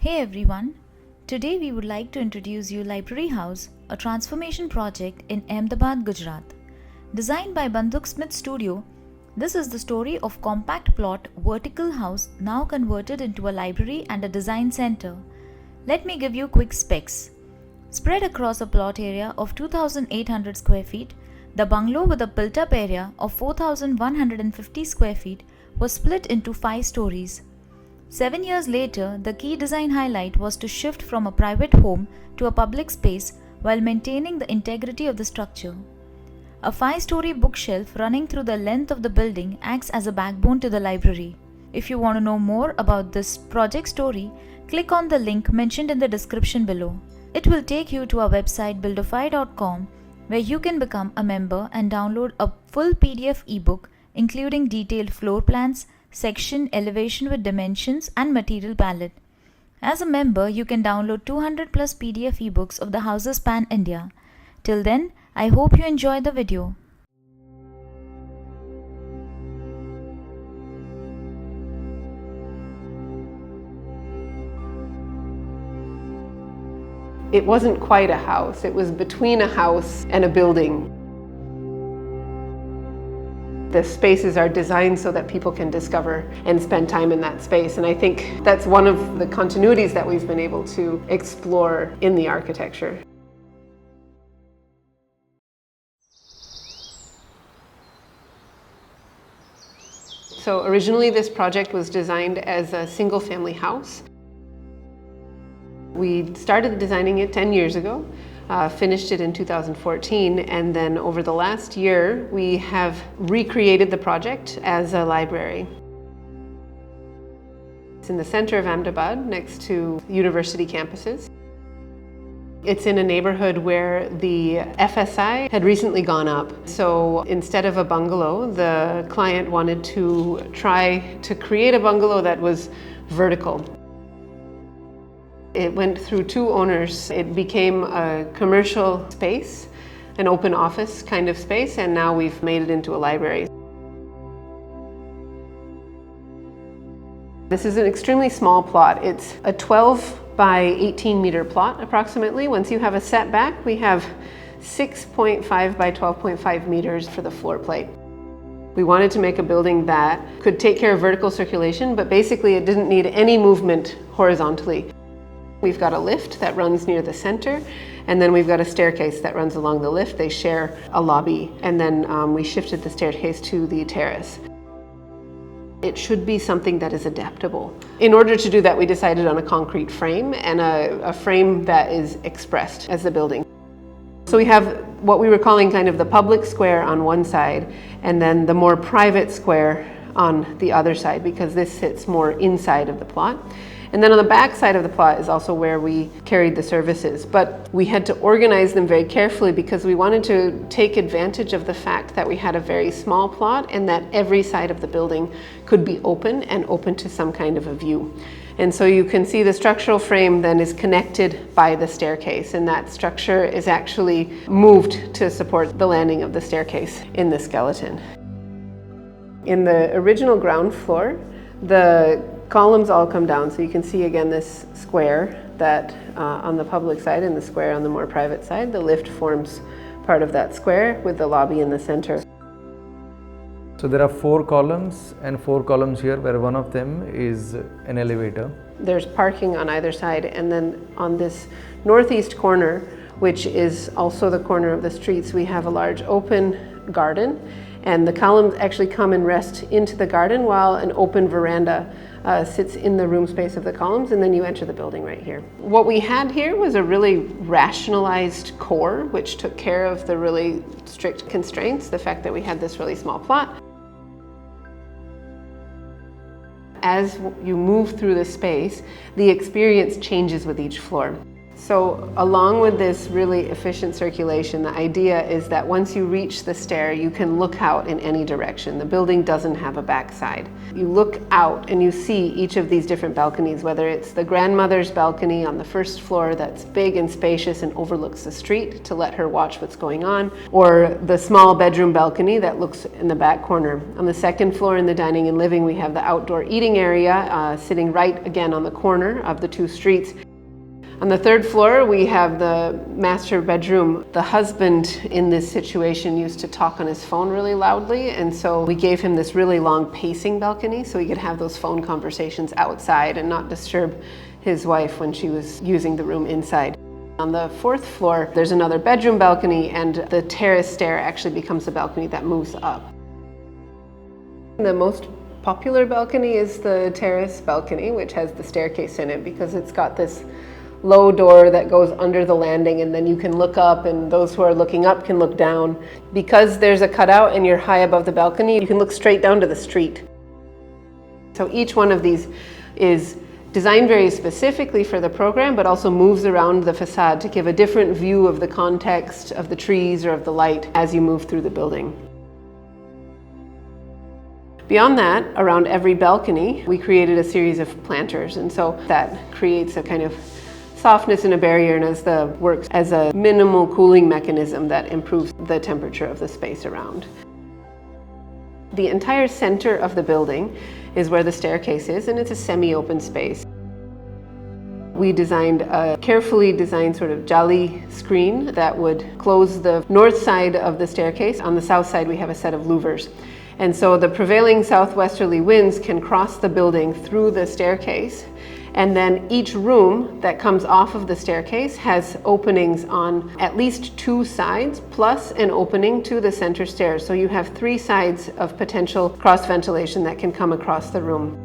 Hey everyone, today we would like to introduce you Library House, a transformation project in Ahmedabad, Gujarat. Designed by Banduksmith Studio, this is the story of compact plot vertical house now converted into a library and a design center. Let me give you quick specs. Spread across a plot area of 2,800 square feet, the bungalow with a built-up area of 4,150 square feet was split into 5 stories. 7 years later, the key design highlight was to shift from a private home to a public space while maintaining the integrity of the structure. A 5-story bookshelf running through the length of the building acts as a backbone to the library. If you want to know more about this project story, click on the link mentioned in the description below. It will take you to our website buildify.com, where you can become a member and download a full PDF ebook including detailed floor plans, section, elevation with dimensions and material palette. As a member, you can download 200 plus PDF ebooks of the houses pan India. Till then, I hope you enjoy the video. It wasn't quite a house, it was between a house and a building. The spaces are designed so that people can discover and spend time in that space, and I think that's one of the continuities that we've been able to explore in the architecture. So originally this project was designed as a single-family house. We started designing it 10 years ago, finished it in 2014, and then over the last year we have recreated the project as a library. It's in the center of Ahmedabad, next to university campuses. It's in a neighborhood where the FSI had recently gone up. So instead of a bungalow, the client wanted to try to create a bungalow that was vertical. It went through 2 owners. It became a commercial space, an open office kind of space, and now we've made it into a library. This is an extremely small plot. It's a 12 by 18 meter plot approximately. Once you have a setback, we have 6.5 by 12.5 meters for the floor plate. We wanted to make a building that could take care of vertical circulation, but basically it didn't need any movement horizontally. We've got a lift that runs near the center, and then we've got a staircase that runs along the lift. They share a lobby, and then we shifted the staircase to the terrace. It should be something that is adaptable. In order to do that, we decided on a concrete frame and a frame that is expressed as the building. So we have what we were calling kind of the public square on one side, and then the more private square on the other side, because this sits more inside of the plot. And then on the back side of the plot is also where we carried the services. But we had to organize them very carefully because we wanted to take advantage of the fact that we had a very small plot and that every side of the building could be open and open to some kind of a view. And so you can see the structural frame then is connected by the staircase, and that structure is actually moved to support the landing of the staircase in the skeleton. In the original ground floor, the columns all come down, so you can see again this square that on the public side and the square on the more private side. The lift forms part of that square with the lobby in the center. So there are 4 columns and 4 columns here, where one of them is an elevator. There's parking on either side, and then on this northeast corner, which is also the corner of the streets, we have a large open garden, and the columns actually come and rest into the garden while an open veranda sits in the room space of the columns, and then you enter the building right here. What we had here was a really rationalized core, which took care of the really strict constraints, the fact that we had this really small plot. As you move through the space, the experience changes with each floor. So along with this really efficient circulation, the idea is that once you reach the stair, you can look out in any direction. The building doesn't have a backside. You look out and you see each of these different balconies, whether it's the grandmother's balcony on the first floor that's big and spacious and overlooks the street to let her watch what's going on, or the small bedroom balcony that looks in the back corner. On the second floor in the dining and living, we have the outdoor eating area sitting right again on the corner of the two streets. On the third floor, we have the master bedroom. The husband in this situation used to talk on his phone really loudly, and so we gave him this really long pacing balcony so he could have those phone conversations outside and not disturb his wife when she was using the room inside. On the fourth floor, there's another bedroom balcony, and the terrace stair actually becomes a balcony that moves up. The most popular balcony is the terrace balcony, which has the staircase in it because it's got this low door that goes under the landing, and then you can look up, and those who are looking up can look down. Because there's a cutout and you're high above the balcony, you can look straight down to the street. So each one of these is designed very specifically for the program, but also moves around the facade to give a different view of the context of the trees or of the light as you move through the building. Beyond that, around every balcony, we created a series of planters, and so that creates a kind of softness and a barrier, and works as a minimal cooling mechanism that improves the temperature of the space around. The entire center of the building is where the staircase is, and it's a semi-open space. We designed a carefully designed sort of jali screen that would close the north side of the staircase. On the south side, we have a set of louvers. And so the prevailing southwesterly winds can cross the building through the staircase, and then each room that comes off of the staircase has openings on at least two sides, plus an opening to the center stairs. So you have three sides of potential cross ventilation that can come across the room.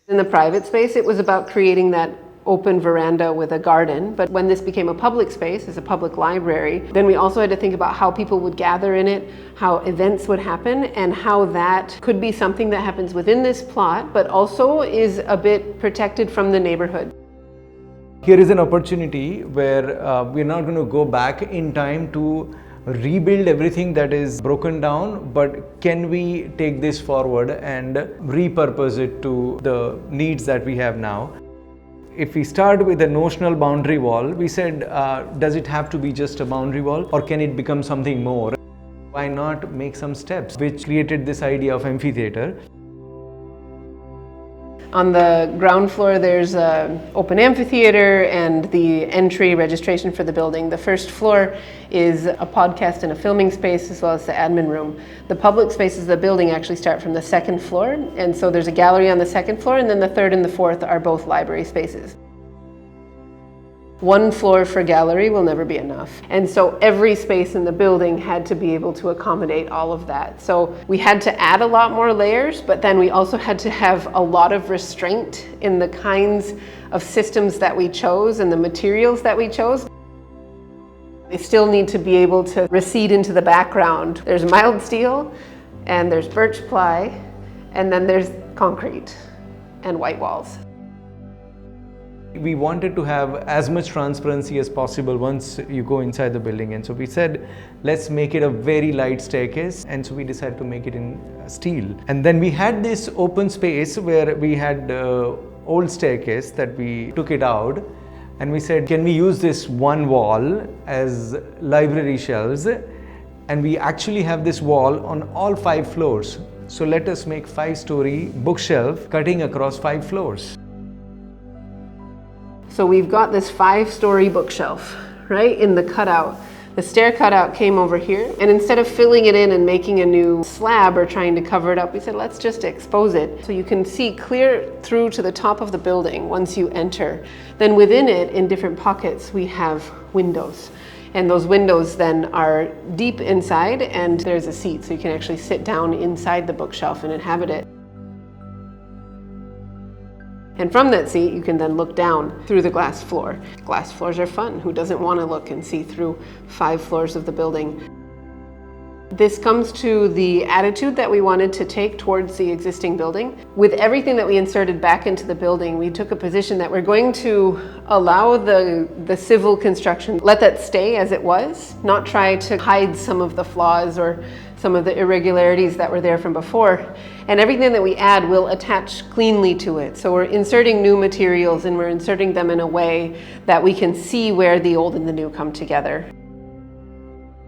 In the private space, it was about creating that open veranda with a garden. But when this became a public space, as a public library, then we also had to think about how people would gather in it, how events would happen, and how that could be something that happens within this plot, but also is a bit protected from the neighborhood. Here is an opportunity where we're not going to go back in time to rebuild everything that is broken down, but can we take this forward and repurpose it to the needs that we have now? If we start with a notional boundary wall, we said, does it have to be just a boundary wall, or can it become something more? Why not make some steps, which created this idea of amphitheater. On the ground floor, there's an open amphitheater and the entry registration for the building. The first floor is a podcast and a filming space, as well as the admin room. The public spaces of the building actually start from the second floor, and so there's a gallery on the second floor, and then the third and the fourth are both library spaces. One floor for gallery will never be enough. And so every space in the building had to be able to accommodate all of that. So we had to add a lot more layers, but then we also had to have a lot of restraint in the kinds of systems that we chose and the materials that we chose. They still need to be able to recede into the background. There's mild steel, and there's birch ply, and then there's concrete and white walls. We wanted to have as much transparency as possible once you go inside the building, and so we said, let's make it a very light staircase, and so we decided to make it in steel. And then we had this open space where we had old staircase that we took it out, and we said, can we use this one wall as library shelves? And we actually have this wall on all 5 floors. So let us make 5-story bookshelf cutting across 5 floors. So we've got this 5-story bookshelf, right, in the cutout. The stair cutout came over here, and instead of filling it in and making a new slab or trying to cover it up, we said, let's just expose it. So you can see clear through to the top of the building once you enter. Then within it, in different pockets, we have windows. And those windows then are deep inside, and there's a seat, so you can actually sit down inside the bookshelf and inhabit it. And from that seat, you can then look down through the glass floor. Glass floors are fun. Who doesn't want to look and see through 5 floors of the building? This comes to the attitude that we wanted to take towards the existing building. With everything that we inserted back into the building, we took a position that we're going to allow the civil construction, let that stay as it was, not try to hide some of the flaws or some of the irregularities that were there from before. And everything that we add will attach cleanly to it. So we're inserting new materials and we're inserting them in a way that we can see where the old and the new come together.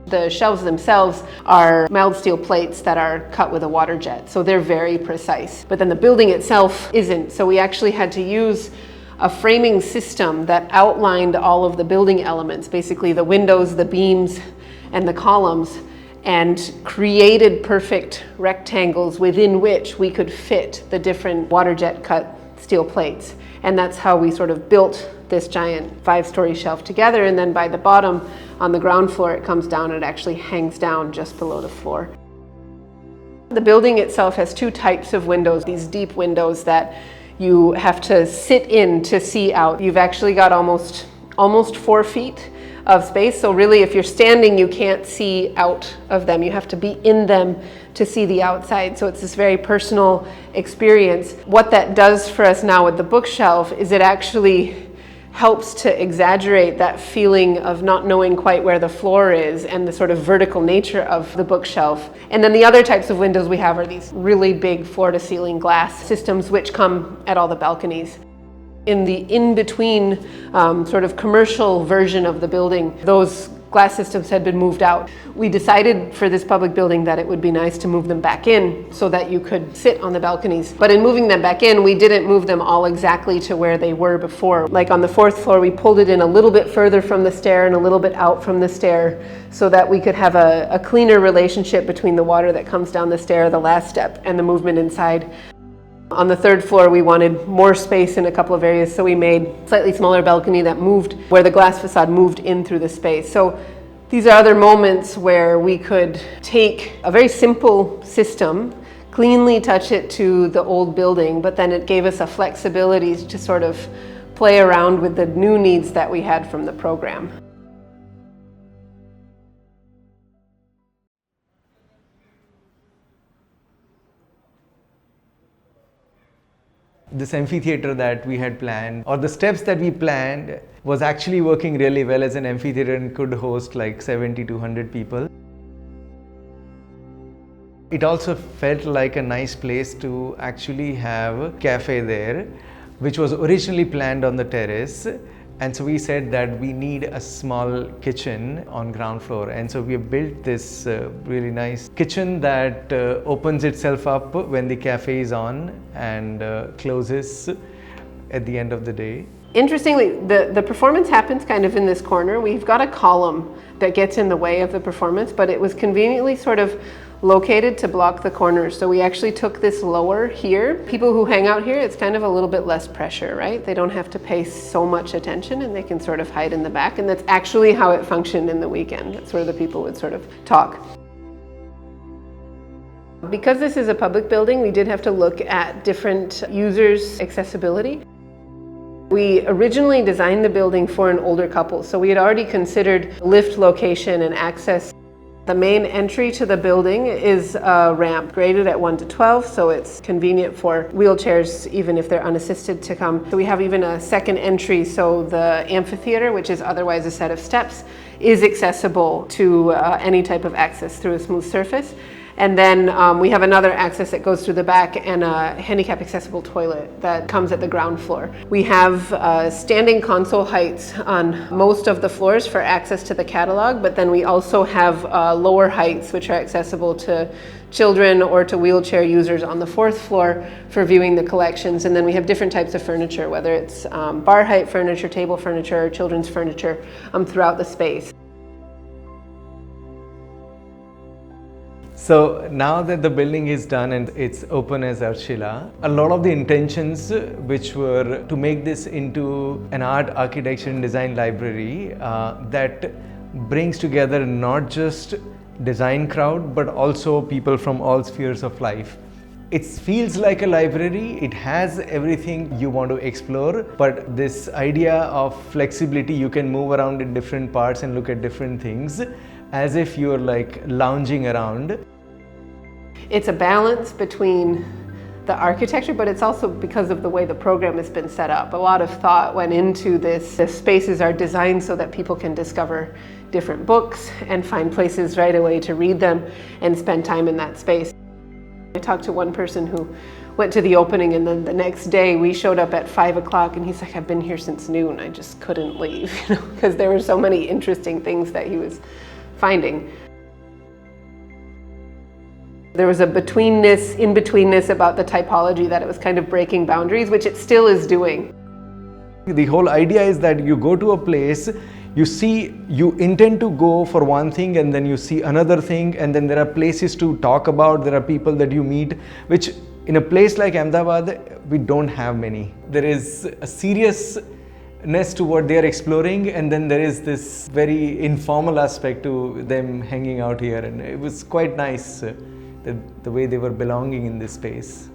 The shelves themselves are mild steel plates that are cut with a water jet, so they're very precise. But then the building itself isn't, so we actually had to use a framing system that outlined all of the building elements, basically the windows, the beams, and the columns, and created perfect rectangles within which we could fit the different water jet cut steel plates. And that's how we sort of built this giant 5-story shelf together, and then by the bottom on the ground floor it comes down and it actually hangs down just below the floor. The building itself has 2 types of windows, these deep windows that you have to sit in to see out. You've actually got almost 4 feet of space, so really if you're standing you can't see out of them, you have to be in them to see the outside. So it's this very personal experience. What that does for us now with the bookshelf is it actually helps to exaggerate that feeling of not knowing quite where the floor is and the sort of vertical nature of the bookshelf. And then the other types of windows we have are these really big floor-to-ceiling glass systems which come at all the balconies. In the in-between sort of commercial version of the building, those glass systems had been moved out. We decided for this public building that it would be nice to move them back in so that you could sit on the balconies. But in moving them back in, we didn't move them all exactly to where they were before. Like on the 4th floor, we pulled it in a little bit further from the stair and a little bit out from the stair so that we could have a cleaner relationship between the water that comes down the stair, the last step, and the movement inside. On the 3rd floor, we wanted more space in a couple of areas, so we made a slightly smaller balcony that moved, where the glass facade moved in through the space. So these are other moments where we could take a very simple system, cleanly touch it to the old building, but then it gave us a flexibility to sort of play around with the new needs that we had from the program. This amphitheater that we had planned, or the steps that we planned, was actually working really well as an amphitheater and could host like 70 to 100 people. It also felt like a nice place to actually have a cafe there, which was originally planned on the terrace. And so we said that we need a small kitchen on ground floor, and so we built this really nice kitchen that opens itself up when the cafe is on and closes at the end of the day. Interestingly, the performance happens kind of in this corner. We've got a column that gets in the way of the performance, but it was conveniently sort of located to block the corners. So we actually took this lower here. People who hang out here, it's kind of a little bit less pressure, right? They don't have to pay so much attention and they can sort of hide in the back. And that's actually how it functioned in the weekend. That's where the people would sort of talk. Because this is a public building, we did have to look at different users' accessibility. We originally designed the building for an older couple, so we had already considered lift location and access. The main entry to the building is a ramp graded at 1 to 12, so it's convenient for wheelchairs, even if they're unassisted, to come. So we have even a second entry, so the amphitheater, which is otherwise a set of steps, is accessible to any type of access through a smooth surface. And then we have another access that goes through the back and a handicap accessible toilet that comes at the ground floor. We have standing console heights on most of the floors for access to the catalog, but then we also have lower heights which are accessible to children or to wheelchair users on the 4th floor for viewing the collections. And then we have different types of furniture, whether it's bar height furniture, table furniture, or children's furniture throughout the space. So now that the building is done and it's open as Arthshila, a lot of the intentions which were to make this into an art, architecture and design library that brings together not just design crowd but also people from all spheres of life. It feels like a library. It has everything you want to explore, but this idea of flexibility, you can move around in different parts and look at different things as if you're like lounging around. It's a balance between the architecture, but it's also because of the way the program has been set up. A lot of thought went into this. The spaces are designed so that people can discover different books and find places right away to read them and spend time in that space. I talked to one person who went to the opening, and then the next day we showed up at 5 o'clock and he's like, I've been here since noon. I just couldn't leave, because there were so many interesting things that he was finding. There was a in-betweenness about the typology, that it was kind of breaking boundaries, which it still is doing. The whole idea is that you go to a place, you intend to go for one thing, and then you see another thing, and then there are places to talk about, there are people that you meet, which in a place like Ahmedabad, we don't have many. There is a seriousness to what they are exploring, and then there is this very informal aspect to them hanging out here, and it was quite nice, the way they were belonging in this space.